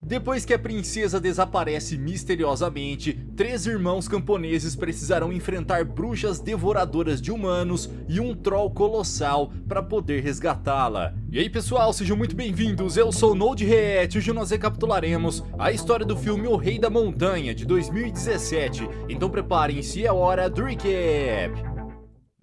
Depois que a princesa desaparece misteriosamente, 3 irmãos camponeses precisarão enfrentar bruxas devoradoras de humanos e um troll colossal para poder resgatá-la. E aí pessoal, sejam muito bem-vindos, eu sou o Node Reet e hoje nós recapitularemos a história do filme O Rei da Montanha, de 2017, então preparem-se, é hora do recap!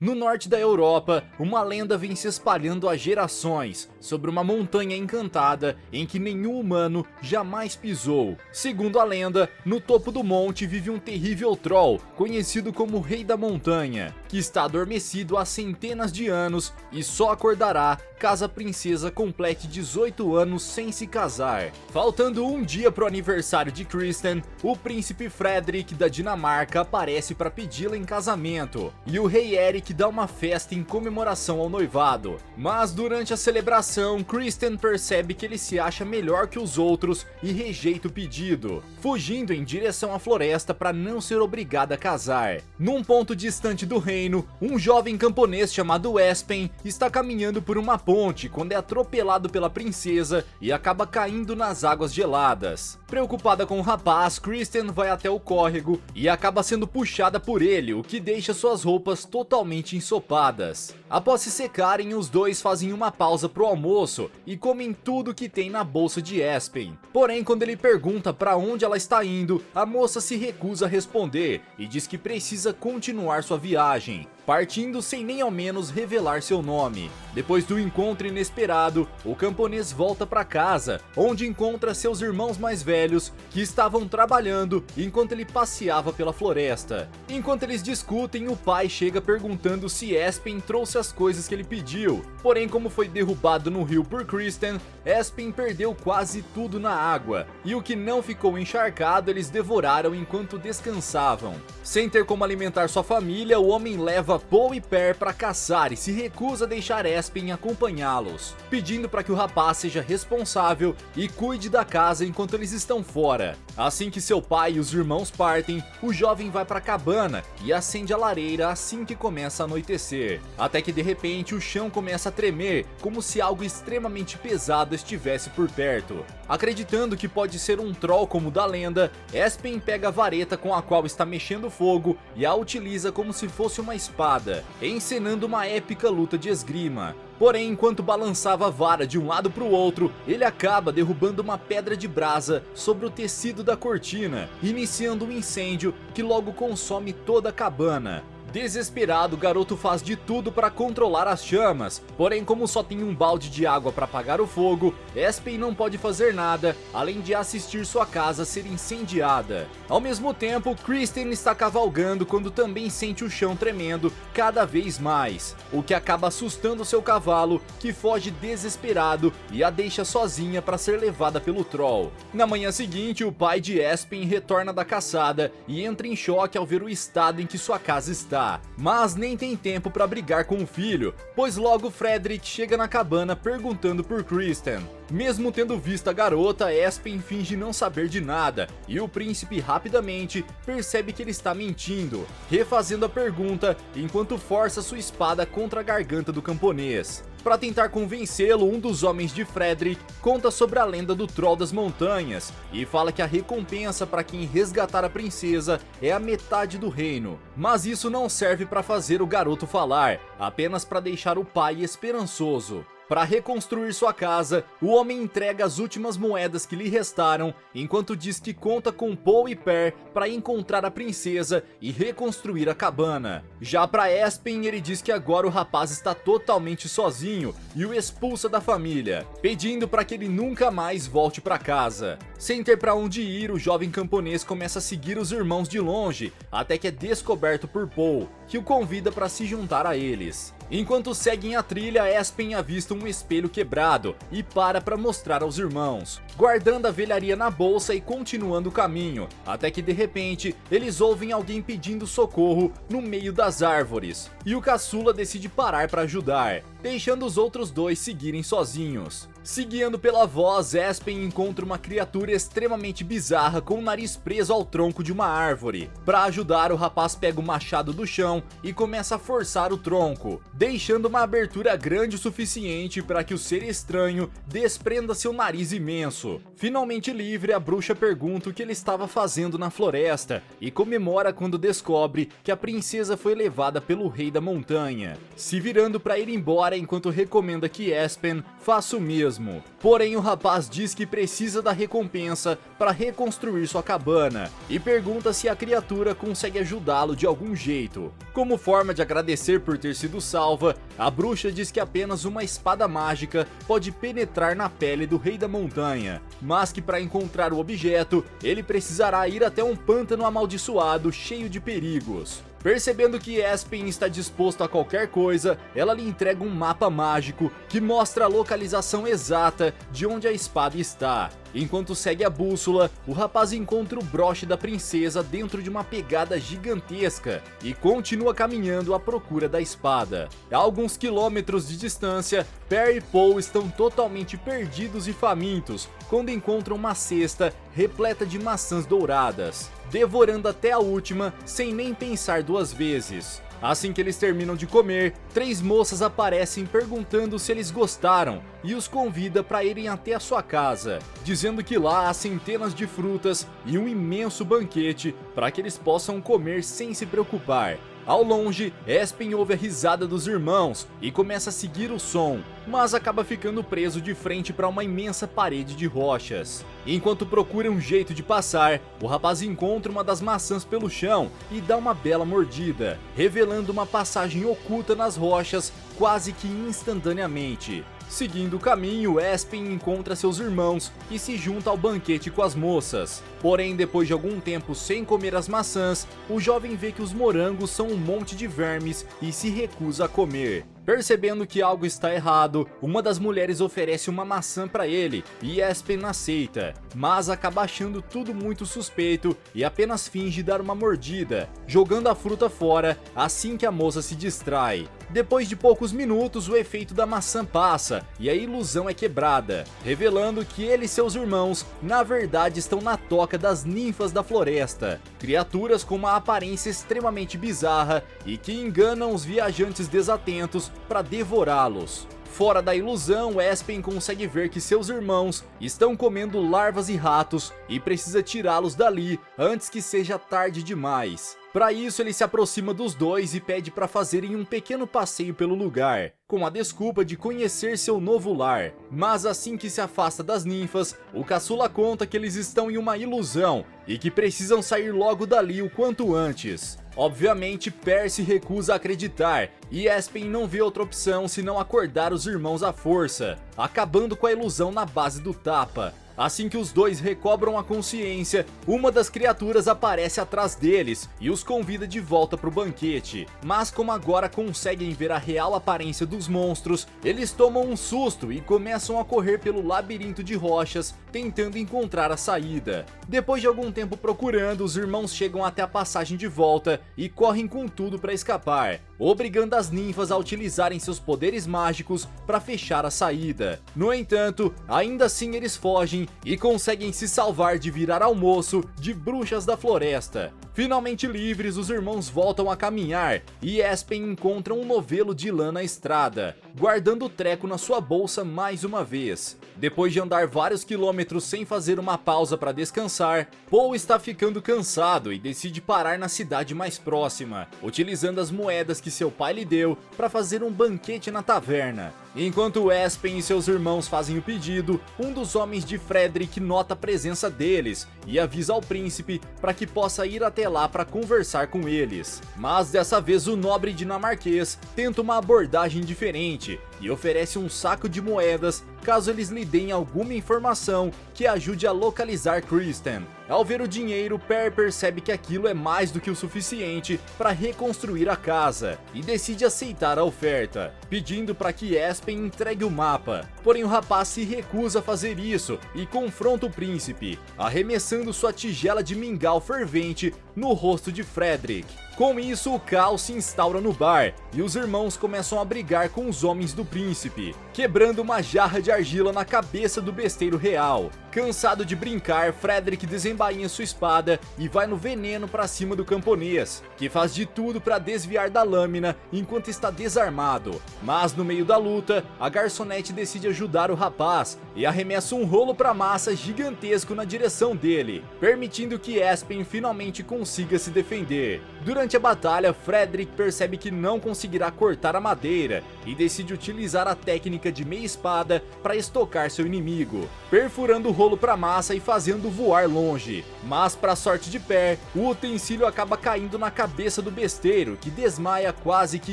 No norte da Europa, uma lenda vem se espalhando há gerações sobre uma montanha encantada em que nenhum humano jamais pisou. Segundo a lenda, no topo do monte vive um terrível troll, conhecido como Rei da Montanha, que está adormecido há centenas de anos e só acordará caso a princesa complete 18 anos sem se casar. Faltando um dia para o aniversário de Kristen, o príncipe Frederick da Dinamarca aparece para pedi-la em casamento, e o rei Erik dá uma festa em comemoração ao noivado. Mas durante a celebração, Kristen percebe que ele se acha melhor que os outros e rejeita o pedido, fugindo em direção à floresta para não ser obrigada a casar. Num ponto distante do reino, um jovem camponês chamado Espen está caminhando por uma ponte quando é atropelado pela princesa e acaba caindo nas águas geladas. Preocupada com o rapaz, Kristen vai até o córrego e acaba sendo puxada por ele, o que deixa suas roupas totalmente ensopadas. Após se secarem, os dois fazem uma pausa pro almoço e comem tudo que tem na bolsa de Espen. Porém, quando ele pergunta para onde ela está indo, a moça se recusa a responder e diz que precisa continuar sua viagem, partindo sem nem ao menos revelar seu nome. Depois do encontro inesperado, o camponês volta para casa, onde encontra seus irmãos mais velhos que estavam trabalhando enquanto ele passeava pela floresta. Enquanto eles discutem, o pai chega perguntando se Espen trouxe as coisas que ele pediu. Porém, como foi derrubado no rio por Kristen, Espen perdeu quase tudo na água, e o que não ficou encharcado eles devoraram enquanto descansavam. Sem ter como alimentar sua família, o homem leva Paul e Per para caçar e se recusa a deixar Espen acompanhá-los, pedindo para que o rapaz seja responsável e cuide da casa enquanto eles estão fora. Assim que seu pai e os irmãos partem, o jovem vai para a cabana e acende a lareira assim que começa a anoitecer, até que de repente o chão começa a tremer, como se algo extremamente pesado estivesse por perto. Acreditando que pode ser um troll como o da lenda, Espen pega a vareta com a qual está mexendo fogo e a utiliza como se fosse uma espada, encenando uma épica luta de esgrima. Porém, enquanto balançava a vara de um lado para o outro, ele acaba derrubando uma pedra de brasa sobre o tecido da cortina, iniciando um incêndio que logo consome toda a cabana. Desesperado, o garoto faz de tudo para controlar as chamas, porém como só tem um balde de água para apagar o fogo, Espen não pode fazer nada, além de assistir sua casa ser incendiada. Ao mesmo tempo, Kristen está cavalgando quando também sente o chão tremendo cada vez mais, o que acaba assustando seu cavalo, que foge desesperado e a deixa sozinha para ser levada pelo troll. Na manhã seguinte, o pai de Espen retorna da caçada e entra em choque ao ver o estado em que sua casa está. Mas nem tem tempo para brigar com o filho, pois logo Frederick chega na cabana perguntando por Kristen. Mesmo tendo visto a garota, Espen finge não saber de nada, e o príncipe rapidamente percebe que ele está mentindo, refazendo a pergunta enquanto força sua espada contra a garganta do camponês. Para tentar convencê-lo, um dos homens de Frederick conta sobre a lenda do Troll das Montanhas e fala que a recompensa para quem resgatar a princesa é a metade do reino. Mas isso não serve para fazer o garoto falar, apenas para deixar o pai esperançoso. Para reconstruir sua casa, o homem entrega as últimas moedas que lhe restaram, enquanto diz que conta com Paul e Per para encontrar a princesa e reconstruir a cabana. Já para Espen, ele diz que agora o rapaz está totalmente sozinho e o expulsa da família, pedindo para que ele nunca mais volte para casa. Sem ter para onde ir, o jovem camponês começa a seguir os irmãos de longe, até que é descoberto por Paul, que o convida para se juntar a eles. Enquanto seguem a trilha, Espen avista um espelho quebrado e para mostrar aos irmãos, guardando a velharia na bolsa e continuando o caminho, até que de repente eles ouvem alguém pedindo socorro no meio das árvores, e o caçula decide parar para ajudar, deixando os outros dois seguirem sozinhos. Se guiando pela voz, Espen encontra uma criatura extremamente bizarra com o nariz preso ao tronco de uma árvore. Para ajudar, o rapaz pega o machado do chão e começa a forçar o tronco, deixando uma abertura grande o suficiente para que o ser estranho desprenda seu nariz imenso. Finalmente livre, a bruxa pergunta o que ele estava fazendo na floresta e comemora quando descobre que a princesa foi levada pelo rei da montanha, se virando para ir embora enquanto recomenda que Espen faça o mesmo. Porém, o rapaz diz que precisa da recompensa para reconstruir sua cabana e pergunta se a criatura consegue ajudá-lo de algum jeito. Como forma de agradecer por ter sido salva, a bruxa diz que apenas uma espada mágica pode penetrar na pele do rei da montanha, mas que para encontrar o objeto, ele precisará ir até um pântano amaldiçoado cheio de perigos. Percebendo que Espen está disposto a qualquer coisa, ela lhe entrega um mapa mágico que mostra a localização exata de onde a espada está. Enquanto segue a bússola, o rapaz encontra o broche da princesa dentro de uma pegada gigantesca e continua caminhando à procura da espada. A alguns quilômetros de distância, Per e Paul estão totalmente perdidos e famintos quando encontram uma cesta repleta de maçãs douradas, devorando até a última sem nem pensar duas vezes. Assim que eles terminam de comer, 3 moças aparecem perguntando se eles gostaram e os convida para irem até a sua casa, dizendo que lá há centenas de frutas e um imenso banquete para que eles possam comer sem se preocupar. Ao longe, Espen ouve a risada dos irmãos e começa a seguir o som, mas acaba ficando preso de frente para uma imensa parede de rochas. Enquanto procura um jeito de passar, o rapaz encontra uma das maçãs pelo chão e dá uma bela mordida, revelando uma passagem oculta nas rochas quase que instantaneamente. Seguindo o caminho, Espen encontra seus irmãos e se junta ao banquete com as moças. Porém, depois de algum tempo sem comer as maçãs, o jovem vê que os morangos são um monte de vermes e se recusa a comer. Percebendo que algo está errado, uma das mulheres oferece uma maçã para ele e Espen aceita, mas acaba achando tudo muito suspeito e apenas finge dar uma mordida, jogando a fruta fora assim que a moça se distrai. Depois de poucos minutos, o efeito da maçã passa e a ilusão é quebrada, revelando que ele e seus irmãos na verdade estão na toca das ninfas da floresta, criaturas com uma aparência extremamente bizarra e que enganam os viajantes desatentos para devorá-los. Fora da ilusão, Espen consegue ver que seus irmãos estão comendo larvas e ratos e precisa tirá-los dali antes que seja tarde demais. Para isso, ele se aproxima dos dois e pede para fazerem um pequeno passeio pelo lugar, com a desculpa de conhecer seu novo lar. Mas assim que se afasta das ninfas, o caçula conta que eles estão em uma ilusão e que precisam sair logo dali o quanto antes. Obviamente, Per se recusa a acreditar e Espen não vê outra opção senão acordar os irmãos à força, acabando com a ilusão na base do tapa. Assim que os dois recobram a consciência, uma das criaturas aparece atrás deles e os convida de volta para o banquete. Mas como agora conseguem ver a real aparência dos monstros, eles tomam um susto e começam a correr pelo labirinto de rochas, tentando encontrar a saída. Depois de algum tempo procurando, os irmãos chegam até a passagem de volta e correm com tudo para escapar, obrigando as ninfas a utilizarem seus poderes mágicos para fechar a saída. No entanto, ainda assim eles fogem e conseguem se salvar de virar almoço de bruxas da floresta. Finalmente livres, os irmãos voltam a caminhar e Espen encontra um novelo de lã na estrada, guardando o treco na sua bolsa mais uma vez. Depois de andar vários quilômetros sem fazer uma pausa para descansar, Paul está ficando cansado e decide parar na cidade mais próxima, utilizando as moedas que seu pai lhe deu para fazer um banquete na taverna. Enquanto Espen e seus irmãos fazem o pedido, um dos homens de Frederick nota a presença deles e avisa ao príncipe para que possa ir até lá para conversar com eles. Mas dessa vez o nobre dinamarquês tenta uma abordagem diferente e oferece um saco de moedas caso eles lhe deem alguma informação que ajude a localizar Kristen. Ao ver o dinheiro, Per percebe que aquilo é mais do que o suficiente para reconstruir a casa e decide aceitar a oferta, pedindo para que Espen entregue o mapa. Porém, o rapaz se recusa a fazer isso e confronta o príncipe, arremessando sua tigela de mingau fervente no rosto de Frederick. Com isso, o caos se instaura no bar e os irmãos começam a brigar com os homens do príncipe, quebrando uma jarra de argila na cabeça do besteiro real. Cansado de brincar, Frederick desembainha sua espada e vai no veneno para cima do camponês, que faz de tudo para desviar da lâmina enquanto está desarmado. Mas no meio da luta, a garçonete decide ajudar o rapaz e arremessa um rolo para massa gigantesco na direção dele, permitindo que Espen finalmente consiga se defender. Durante a batalha, Frederick percebe que não conseguirá cortar a madeira e decide utilizar a técnica de meia espada para estocar seu inimigo, perfurando o rolo para massa e fazendo voar longe. Mas para sorte de Per, o utensílio acaba caindo na cabeça do besteiro, que desmaia quase que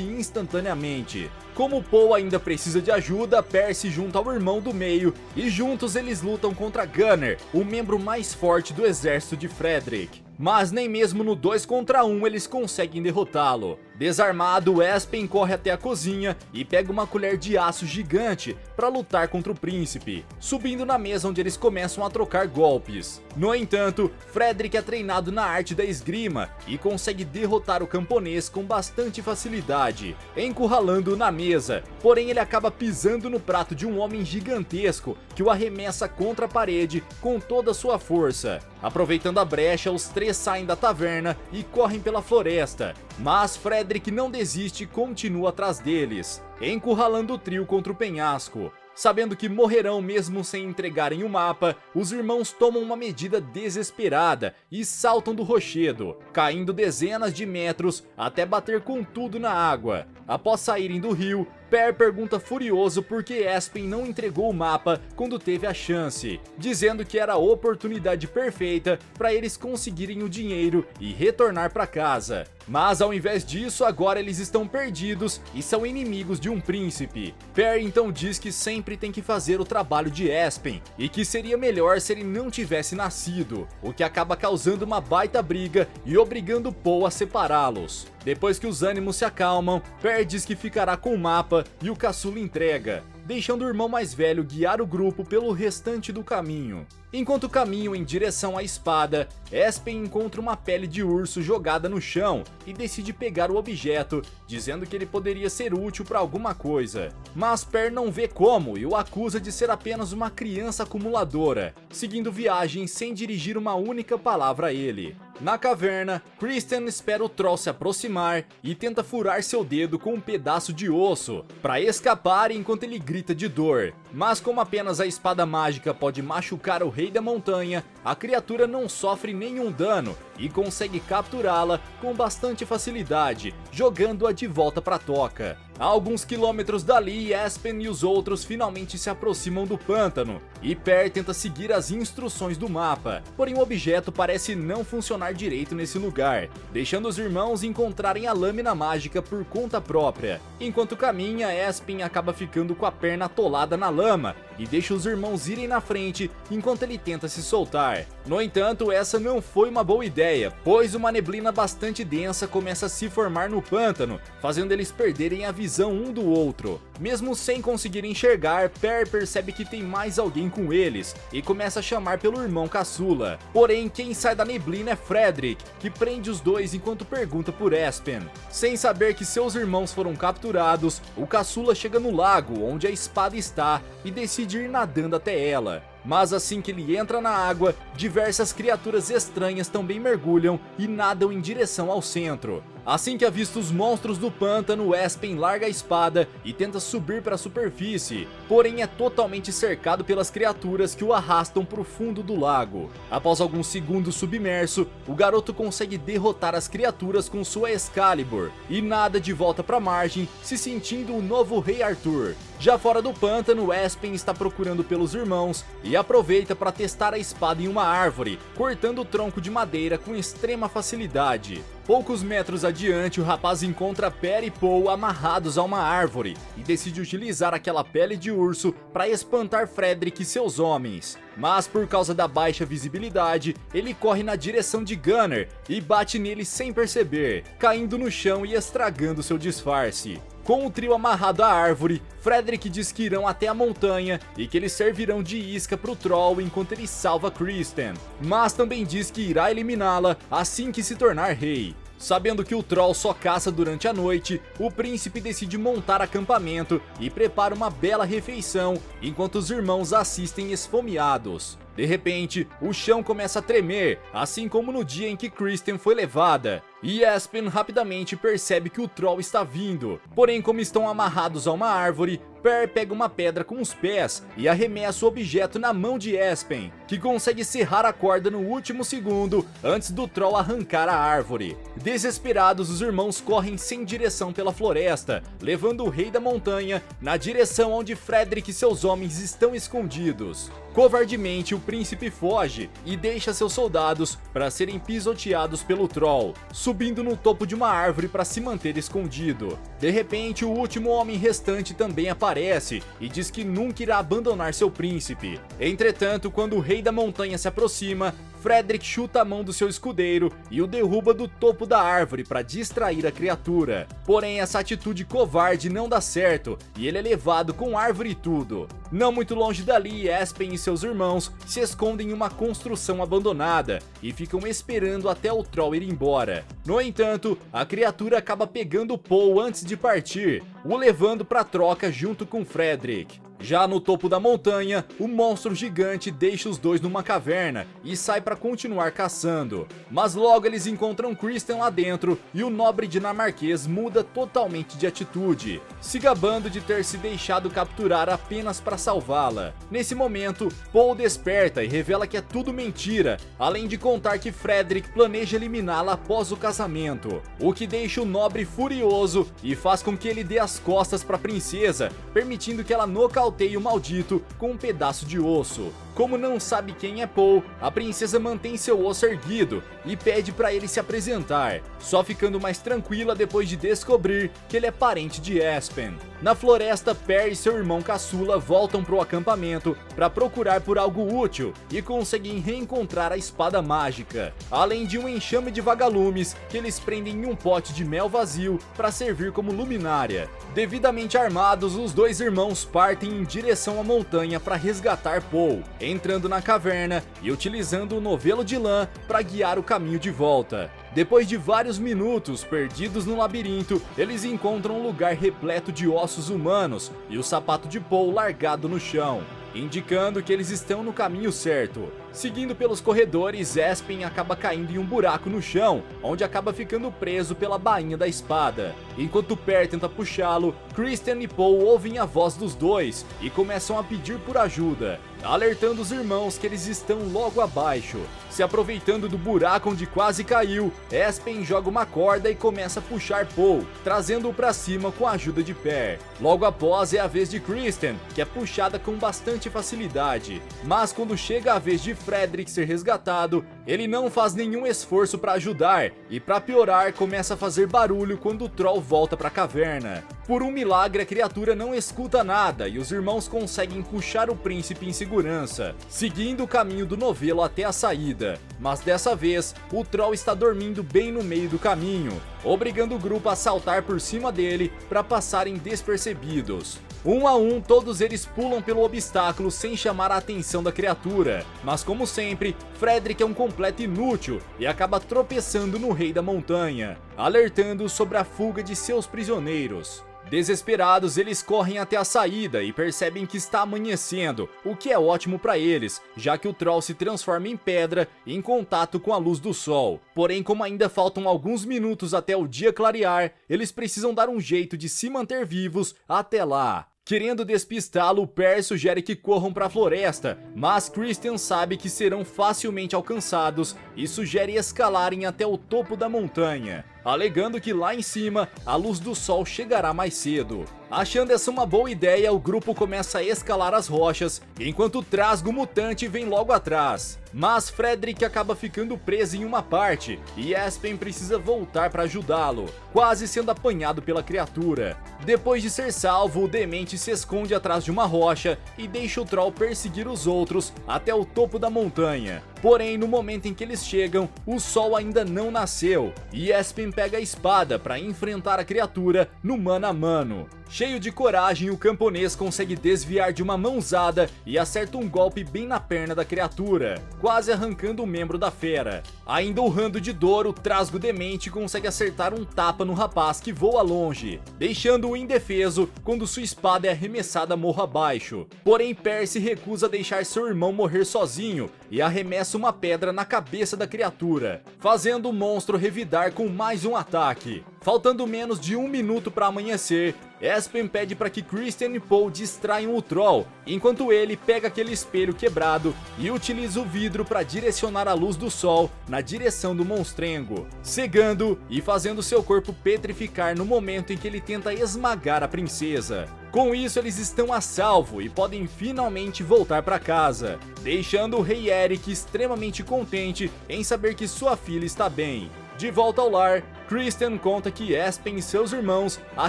instantaneamente. Como Paul ainda precisa de ajuda, Per se junta ao irmão do meio e juntos eles lutam contra Gunner, o membro mais forte do exército de Frederick. Mas nem mesmo no 2 contra 1 eles conseguem derrotá-lo. Desarmado, Espen corre até a cozinha e pega uma colher de aço gigante para lutar contra o príncipe, subindo na mesa onde eles começam a trocar golpes. No entanto, Frederick é treinado na arte da esgrima e consegue derrotar o camponês com bastante facilidade, encurralando-o na mesa. Porém, ele acaba pisando no prato de um homem gigantesco que o arremessa contra a parede com toda a sua força. Aproveitando a brecha, os três saem da taverna e correm pela floresta, mas Frederick não desiste e continua atrás deles, encurralando o trio contra o penhasco. Sabendo que morrerão mesmo sem entregarem o mapa, os irmãos tomam uma medida desesperada e saltam do rochedo, caindo dezenas de metros até bater com tudo na água. Após saírem do rio, Per pergunta furioso por que Espen não entregou o mapa quando teve a chance, dizendo que era a oportunidade perfeita para eles conseguirem o dinheiro e retornar para casa. Mas ao invés disso, agora eles estão perdidos e são inimigos de um príncipe. Per então diz que sempre tem que fazer o trabalho de Espen e que seria melhor se ele não tivesse nascido, o que acaba causando uma baita briga e obrigando Paul a separá-los. Depois que os ânimos se acalmam, Per diz que ficará com o mapa e o caçula entrega, deixando o irmão mais velho guiar o grupo pelo restante do caminho. Enquanto caminham em direção à espada, Espen encontra uma pele de urso jogada no chão e decide pegar o objeto, dizendo que ele poderia ser útil para alguma coisa. Mas Per não vê como e o acusa de ser apenas uma criança acumuladora, seguindo viagem sem dirigir uma única palavra a ele. Na caverna, Kristen espera o Troll se aproximar e tenta furar seu dedo com um pedaço de osso para escapar enquanto ele grita de dor. Mas como apenas a espada mágica pode machucar o Rei da Montanha, a criatura não sofre nenhum dano e consegue capturá-la com bastante facilidade, jogando-a de volta para a toca. A alguns quilômetros dali, Espen e os outros finalmente se aproximam do pântano e Per tenta seguir as instruções do mapa, porém o objeto parece não funcionar direito nesse lugar, deixando os irmãos encontrarem a lâmina mágica por conta própria. Enquanto caminha, Espen acaba ficando com a perna atolada na lama e deixa os irmãos irem na frente enquanto ele tenta se soltar. No entanto, essa não foi uma boa ideia, pois uma neblina bastante densa começa a se formar no pântano, fazendo eles perderem a visão um do outro. Mesmo sem conseguir enxergar, Per percebe que tem mais alguém com eles e começa a chamar pelo irmão caçula. Porém, quem sai da neblina é Frederick, que prende os dois enquanto pergunta por Espen. Sem saber que seus irmãos foram capturados, o caçula chega no lago onde a espada está e decide ir nadando até ela. Mas assim que ele entra na água, diversas criaturas estranhas também mergulham e nadam em direção ao centro. Assim que avista os monstros do pântano, Espen larga a espada e tenta subir para a superfície, porém é totalmente cercado pelas criaturas que o arrastam para o fundo do lago. Após alguns segundos submerso, o garoto consegue derrotar as criaturas com sua Excalibur e nada de volta para a margem, se sentindo o novo Rei Arthur. Já fora do pântano, Espen está procurando pelos irmãos e aproveita para testar a espada em uma árvore, cortando o tronco de madeira com extrema facilidade. Poucos metros adiante, o rapaz encontra Per e Paul amarrados a uma árvore e decide utilizar aquela pele de urso para espantar Frederick e seus homens. mas por causa da baixa visibilidade, ele corre na direção de Gunner e bate nele sem perceber, caindo no chão e estragando seu disfarce. Com o trio amarrado à árvore, Frederick diz que irão até a montanha e que eles servirão de isca pro Troll enquanto ele salva Kristen, mas também diz que irá eliminá-la assim que se tornar rei. Sabendo que o Troll só caça durante a noite, o príncipe decide montar acampamento e prepara uma bela refeição enquanto os irmãos assistem esfomeados. De repente, o chão começa a tremer, assim como no dia em que Kristen foi levada, e Espen rapidamente percebe que o Troll está vindo. Porém, como estão amarrados a uma árvore, Per pega uma pedra com os pés e arremessa o objeto na mão de Espen, que consegue serrar a corda no último segundo antes do Troll arrancar a árvore. Desesperados, os irmãos correm sem direção pela floresta, levando o rei da montanha na direção onde Frederick e seus homens estão escondidos. Covardemente, o príncipe foge e deixa seus soldados para serem pisoteados pelo Troll, subindo no topo de uma árvore para se manter escondido. De repente, o último homem restante também aparece e diz que nunca irá abandonar seu príncipe. Entretanto, quando o rei da montanha se aproxima, Frederick chuta a mão do seu escudeiro e o derruba do topo da árvore para distrair a criatura. Porém, essa atitude covarde não dá certo e ele é levado com árvore e tudo. Não muito longe dali, Espen e seus irmãos se escondem em uma construção abandonada e ficam esperando até o Troll ir embora. No entanto, a criatura acaba pegando Paul antes de partir, o levando para troca junto com Frederick. Já no topo da montanha, o monstro gigante deixa os dois numa caverna e sai para continuar caçando. Mas logo eles encontram Kristen lá dentro e o nobre dinamarquês muda totalmente de atitude, se gabando de ter se deixado capturar apenas para salvá-la. Nesse momento, Paul desperta e revela que é tudo mentira, além de contar que Frederick planeja eliminá-la após o casamento, o que deixa o nobre furioso e faz com que ele dê as costas para a princesa, permitindo que ela nocauteie o maldito com um pedaço de osso. Como não sabe quem é Paul, a princesa mantém seu osso erguido e pede para ele se apresentar, só ficando mais tranquila depois de descobrir que ele é parente de Espen. Na floresta, Per e seu irmão caçula voltam pro acampamento para procurar por algo útil e conseguem reencontrar a espada mágica, além de um enxame de vagalumes que eles prendem em um pote de mel vazio para servir como luminária. Devidamente armados, os dois irmãos partem em direção à montanha para resgatar Paul, entrando na caverna e utilizando o novelo de lã para guiar o caminho de volta. Depois de vários minutos perdidos no labirinto, eles encontram um lugar repleto de ossos humanos e o sapato de Paul largado no chão, indicando que eles estão no caminho certo. Seguindo pelos corredores, Espen acaba caindo em um buraco no chão, onde acaba ficando preso pela bainha da espada. Enquanto Per tenta puxá-lo, Kristen e Paul ouvem a voz dos dois e começam a pedir por ajuda, alertando os irmãos que eles estão logo abaixo. Se aproveitando do buraco onde quase caiu, Espen joga uma corda e começa a puxar Paul, trazendo-o para cima com a ajuda de Per. Logo após é a vez de Kristen, que é puxada com bastante facilidade, mas quando chega a vez de Frederick ser resgatado, ele não faz nenhum esforço para ajudar e, para piorar, começa a fazer barulho quando o Troll volta para a caverna. Por um milagre, a criatura não escuta nada e os irmãos conseguem puxar o príncipe em segurança, seguindo o caminho do novelo até a saída. Mas dessa vez, o Troll está dormindo bem no meio do caminho, obrigando o grupo a saltar por cima dele para passarem despercebidos. Um a um, todos eles pulam pelo obstáculo sem chamar a atenção da criatura, mas como sempre, Frederick é um completo inútil e acaba tropeçando no rei da montanha, alertando sobre a fuga de seus prisioneiros. Desesperados, eles correm até a saída e percebem que está amanhecendo, o que é ótimo para eles, já que o Troll se transforma em pedra em contato com a luz do sol. Porém, como ainda faltam alguns minutos até o dia clarear, eles precisam dar um jeito de se manter vivos até lá. Querendo despistá-lo, Per sugere que corram para a floresta, mas Kristen sabe que serão facilmente alcançados e sugere escalarem até o topo da montanha. alegando que lá em cima a luz do sol chegará mais cedo. Achando essa uma boa ideia, o grupo começa a escalar as rochas, enquanto o Trasgo mutante vem logo atrás. Mas Frederick acaba ficando preso em uma parte, e Espen precisa voltar para ajudá-lo, quase sendo apanhado pela criatura. Depois de ser salvo, o demente se esconde atrás de uma rocha e deixa o Troll perseguir os outros até o topo da montanha. Porém, no momento em que eles chegam, o sol ainda não nasceu, e Espen pega a espada para enfrentar a criatura no mano a mano. Cheio de coragem, o camponês consegue desviar de uma mãozada e acerta um golpe bem na perna da criatura, quase arrancando o membro da fera. Ainda urrando de dor, o Trasgo demente consegue acertar um tapa no rapaz que voa longe, deixando-o indefeso quando sua espada é arremessada morro abaixo. Porém, Percy recusa deixar seu irmão morrer sozinho e arremessa uma pedra na cabeça da criatura, fazendo o monstro revidar com mais um ataque. Faltando menos de 1 minuto para amanhecer, Espen pede para que Christian e Paul distraiam o Troll, enquanto ele pega aquele espelho quebrado e utiliza o vidro para direcionar a luz do sol na direção do monstrengo, cegando e fazendo seu corpo petrificar no momento em que ele tenta esmagar a princesa. Com isso, eles estão a salvo e podem finalmente voltar para casa, deixando o rei Eric extremamente contente em saber que sua filha está bem. De volta ao lar, Christian conta que Espen e seus irmãos a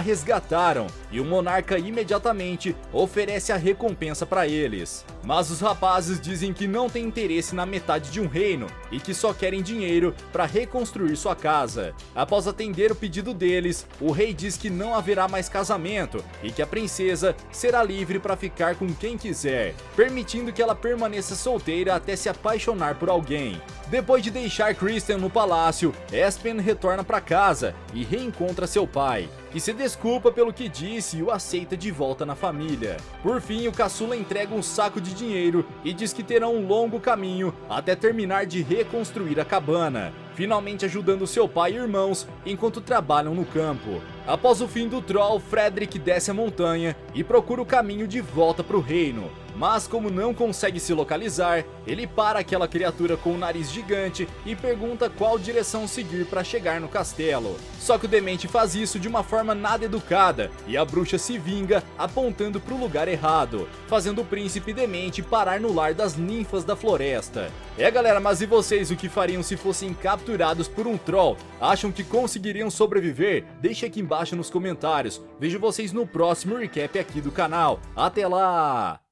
resgataram e o monarca imediatamente oferece a recompensa para eles. Mas os rapazes dizem que não têm interesse na metade de um reino e que só querem dinheiro para reconstruir sua casa. Após atender o pedido deles, o rei diz que não haverá mais casamento e que a princesa será livre para ficar com quem quiser, permitindo que ela permaneça solteira até se apaixonar por alguém. Depois de deixar Christian no palácio, Espen retorna para casa e reencontra seu pai, que se desculpa pelo que disse e o aceita de volta na família. Por fim, o caçula entrega um saco de dinheiro e diz que terão um longo caminho até terminar de reconstruir a cabana, finalmente ajudando seu pai e irmãos enquanto trabalham no campo. Após o fim do Troll, Frederick desce a montanha e procura o caminho de volta para o reino. Mas como não consegue se localizar, ele para aquela criatura com o nariz gigante e pergunta qual direção seguir para chegar no castelo. Só que o demente faz isso de uma forma nada educada e a bruxa se vinga apontando para o lugar errado, fazendo o príncipe demente parar no lar das ninfas da floresta. Galera, mas e vocês, o que fariam se fossem capturados por um Troll? Acham que conseguiriam sobreviver? Deixe aqui embaixo nos comentários. Vejo vocês no próximo recap aqui do canal. Até lá!